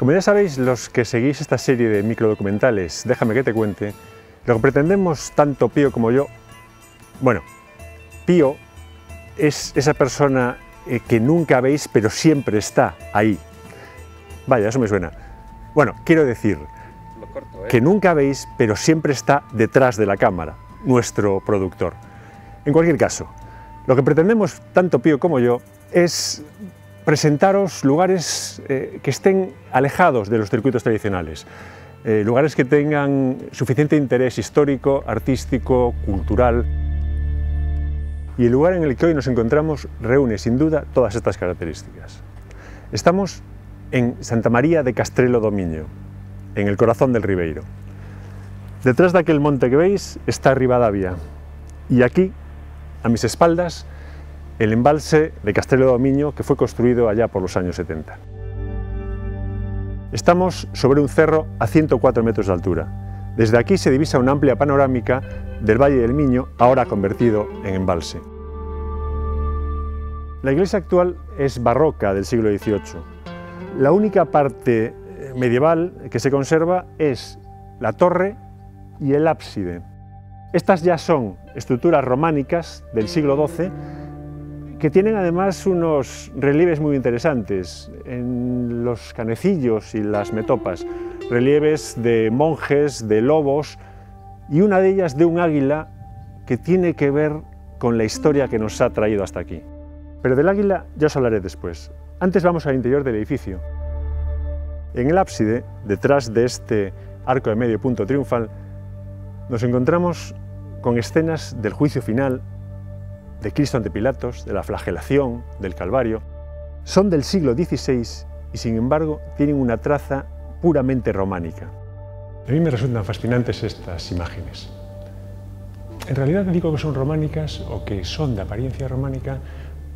Como ya sabéis, los que seguís esta serie de microdocumentales, déjame que te cuente, lo que pretendemos tanto Pío como yo, bueno, Pío es esa persona que nunca veis pero siempre está ahí. Vaya, eso me suena. Bueno, quiero decir que nunca veis pero siempre está detrás de la cámara, nuestro productor. En cualquier caso, lo que pretendemos tanto Pío como yo es presentaros lugares que estén alejados de los circuitos tradicionales, lugares que tengan suficiente interés histórico, artístico, cultural. Y el lugar en el que hoy nos encontramos reúne sin duda todas estas características. Estamos en Santa María de Castrelo do Miño, en el corazón del Ribeiro. Detrás de aquel monte que veis está Ribadavia, y aquí, a mis espaldas, el embalse de Castrelo do Miño, que fue construido allá por los años 70. Estamos sobre un cerro a 104 metros de altura. Desde aquí se divisa una amplia panorámica del Valle del Miño, ahora convertido en embalse. La iglesia actual es barroca del siglo XVIII. La única parte medieval que se conserva es la torre y el ábside. Estas ya son estructuras románicas del siglo XII que tienen además unos relieves muy interesantes en los canecillos y las metopas, relieves de monjes, de lobos y una de ellas de un águila que tiene que ver con la historia que nos ha traído hasta aquí. Pero del águila ya os hablaré después. Antes vamos al interior del edificio. En el ábside, detrás de este arco de medio punto triunfal, nos encontramos con escenas del juicio final, de Cristo ante Pilatos, de la flagelación, del Calvario. Son del siglo XVI y sin embargo tienen una traza puramente románica. A mí me resultan fascinantes estas imágenes. En realidad digo que son románicas o que son de apariencia románica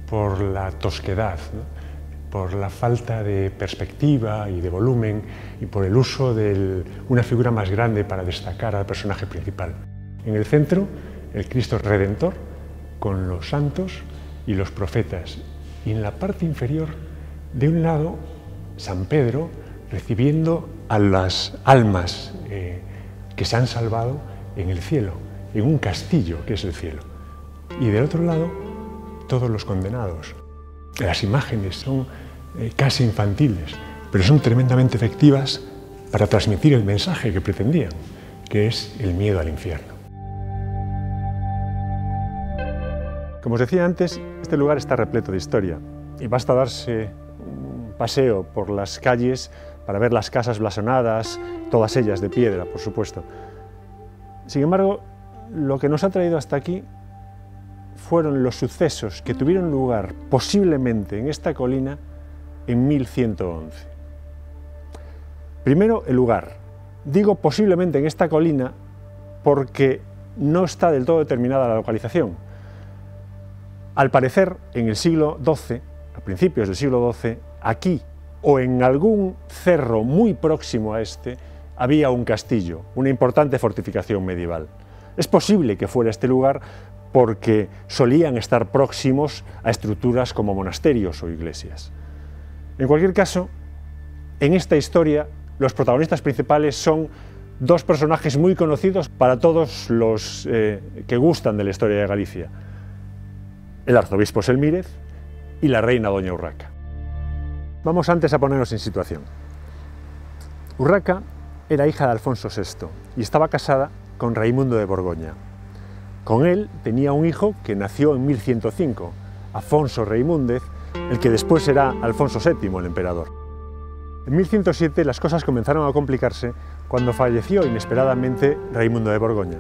por la tosquedad, ¿no? Por la falta de perspectiva y de volumen y por el uso de una figura más grande para destacar al personaje principal. En el centro, el Cristo Redentor, con los santos y los profetas, y en la parte inferior, de un lado, San Pedro recibiendo a las almas que se han salvado en el cielo, en un castillo que es el cielo, y del otro lado, todos los condenados. Las imágenes son casi infantiles, pero son tremendamente efectivas para transmitir el mensaje que pretendían, que es el miedo al infierno. Como os decía antes, este lugar está repleto de historia y basta darse un paseo por las calles para ver las casas blasonadas, todas ellas de piedra, por supuesto. Sin embargo, lo que nos ha traído hasta aquí fueron los sucesos que tuvieron lugar posiblemente en esta colina en 1111. Primero, el lugar. Digo posiblemente en esta colina porque no está del todo determinada la localización. Al parecer, en el siglo XII, a principios del siglo XII, aquí o en algún cerro muy próximo a este, había un castillo, una importante fortificación medieval. Es posible que fuera este lugar porque solían estar próximos a estructuras como monasterios o iglesias. En cualquier caso, en esta historia, los protagonistas principales son dos personajes muy conocidos para todos los que gustan de la historia de Galicia: el arzobispo Selmírez y la reina doña Urraca. Vamos antes a ponernos en situación. Urraca era hija de Alfonso VI y estaba casada con Raimundo de Borgoña. Con él tenía un hijo que nació en 1105, Afonso Raimúndez, el que después será Alfonso VII, el emperador. En 1107 las cosas comenzaron a complicarse cuando falleció inesperadamente Raimundo de Borgoña.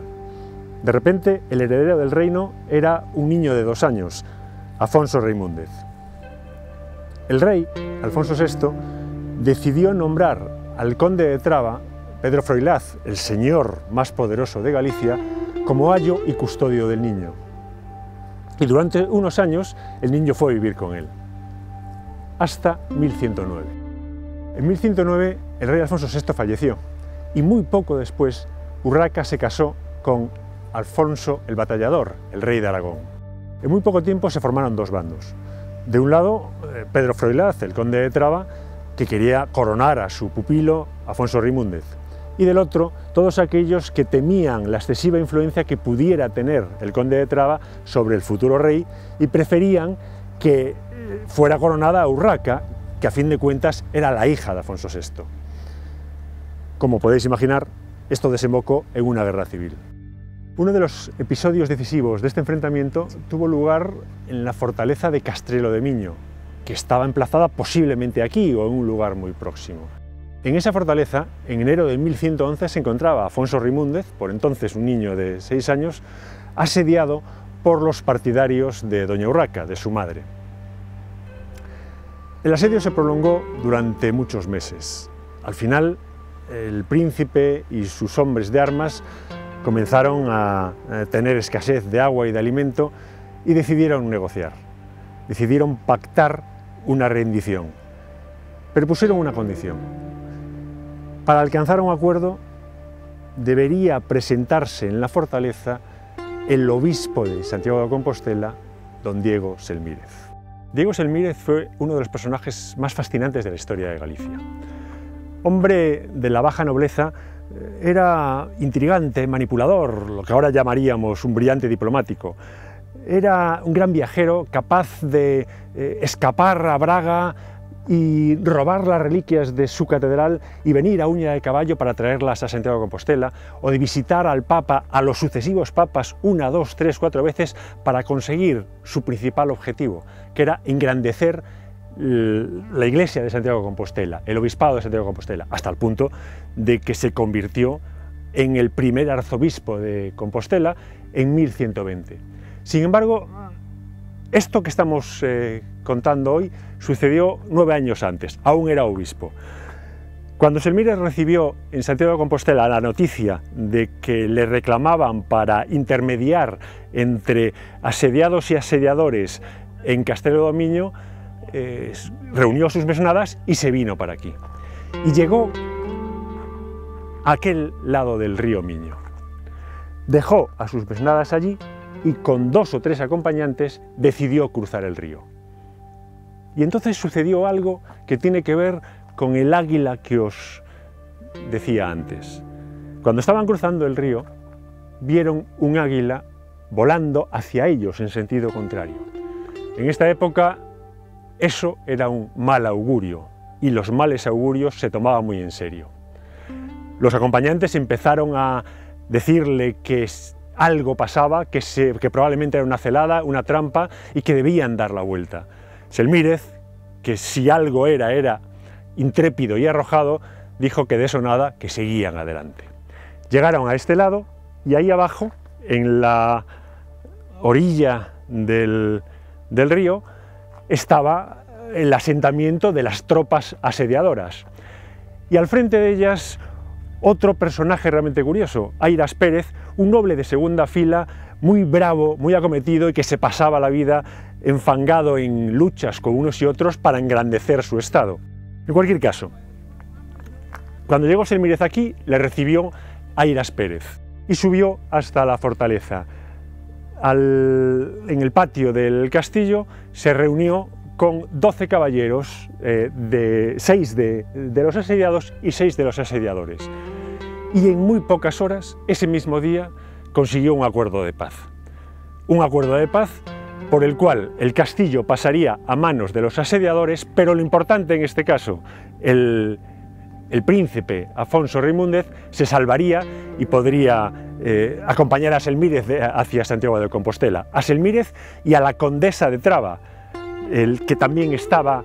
De repente, el heredero del reino era un niño de 2 años, Afonso Raimúndez. El rey, Alfonso VI, decidió nombrar al conde de Traba, Pedro Froilaz, el señor más poderoso de Galicia, como ayo y custodio del niño. Y durante unos años el niño fue a vivir con él, hasta 1109. En 1109 el rey Alfonso VI falleció y muy poco después Urraca se casó con Alfonso el Batallador, el rey de Aragón. En muy poco tiempo se formaron dos bandos. De un lado, Pedro Froilaz, el conde de Traba, que quería coronar a su pupilo Afonso Reimúndez, y del otro, todos aquellos que temían la excesiva influencia que pudiera tener el conde de Traba sobre el futuro rey y preferían que fuera coronada Urraca, que a fin de cuentas era la hija de Afonso VI. Como podéis imaginar, esto desembocó en una guerra civil. Uno de los episodios decisivos de este enfrentamiento tuvo lugar en la fortaleza de Castrelo de Miño, que estaba emplazada posiblemente aquí o en un lugar muy próximo. En esa fortaleza, en enero de 1111, se encontraba Afonso Reimúndez, por entonces un niño de 6 años, asediado por los partidarios de doña Urraca, de su madre. El asedio se prolongó durante muchos meses. Al final, el príncipe y sus hombres de armas comenzaron a tener escasez de agua y de alimento y decidieron negociar. Decidieron pactar una rendición, pero pusieron una condición. Para alcanzar un acuerdo debería presentarse en la fortaleza el obispo de Santiago de Compostela, don Diego Selmírez. Diego Selmírez fue uno de los personajes más fascinantes de la historia de Galicia. Hombre de la baja nobleza, era intrigante, manipulador, lo que ahora llamaríamos un brillante diplomático. Era un gran viajero capaz de escapar a Braga y robar las reliquias de su catedral y venir a uña de caballo para traerlas a Santiago de Compostela, o de visitar al Papa, a los sucesivos papas, 1, 2, 3, 4 veces para conseguir su principal objetivo, que era engrandecer la iglesia de Santiago de Compostela, el obispado de Santiago de Compostela, hasta el punto de que se convirtió en el primer arzobispo de Compostela en 1120. Sin embargo, esto que estamos contando hoy sucedió 9 años antes, aún era obispo. Cuando Selmírez recibió en Santiago de Compostela la noticia de que le reclamaban para intermediar entre asediados y asediadores en Castrelo de Miño, reunió sus mesnadas y se vino para aquí. Y llegó a aquel lado del río Miño. Dejó a sus mesnadas allí y con 2 o 3 acompañantes decidió cruzar el río. Y entonces sucedió algo que tiene que ver con el águila que os decía antes. Cuando estaban cruzando el río, vieron un águila volando hacia ellos en sentido contrario. En esta época eso era un mal augurio y los males augurios se tomaban muy en serio. Los acompañantes empezaron a decirle que algo pasaba, que probablemente era una celada, una trampa y que debían dar la vuelta. Selmírez, que si algo era intrépido y arrojado, dijo que de eso nada, que seguían adelante. Llegaron a este lado y ahí abajo, en la orilla del río, estaba el asentamiento de las tropas asediadoras. Y al frente de ellas, otro personaje realmente curioso, Airas Pérez, un noble de segunda fila, muy bravo, muy acometido y que se pasaba la vida enfangado en luchas con unos y otros para engrandecer su estado. En cualquier caso, cuando llegó Selmírez aquí, le recibió Airas Pérez y subió hasta la fortaleza. En el patio del castillo se reunió con 12 caballeros, 6 de los asediados y 6 de los asediadores. Y en muy pocas horas, ese mismo día, consiguió un acuerdo de paz. Un acuerdo de paz por el cual el castillo pasaría a manos de los asediadores, pero lo importante en este caso, el príncipe Afonso Reimúndez se salvaría y podría acompañar a Selmírez hacia Santiago de Compostela, a Selmírez y a la condesa de Traba, que también estaba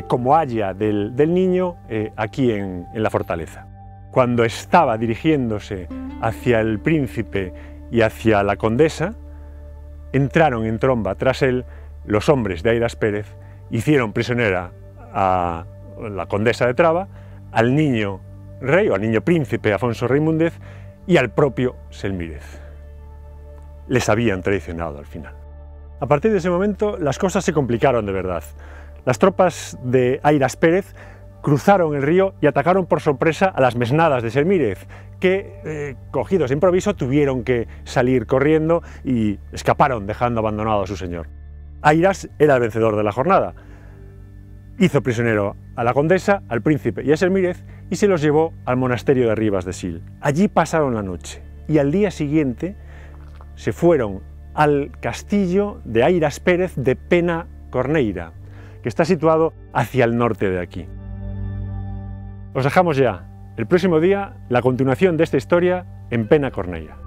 como aya del niño aquí en la fortaleza. Cuando estaba dirigiéndose hacia el príncipe y hacia la condesa, entraron en tromba tras él los hombres de Airas Pérez, hicieron prisionera a la condesa de Traba, al niño rey o al niño príncipe Afonso Reimúndez y al propio Selmírez. Les habían traicionado al final. A partir de ese momento las cosas se complicaron de verdad. Las tropas de Airas Pérez cruzaron el río y atacaron por sorpresa a las mesnadas de Selmírez, que, cogidos de improviso, tuvieron que salir corriendo y escaparon dejando abandonado a su señor. Airas era el vencedor de la jornada. Hizo prisionero a la condesa, al príncipe y a Selmírez y se los llevó al monasterio de Ribas de Sil. Allí pasaron la noche y al día siguiente se fueron al castillo de Airas Pérez de Penacorneira, que está situado hacia el norte de aquí. Os dejamos ya el próximo día la continuación de esta historia en Penacorneira.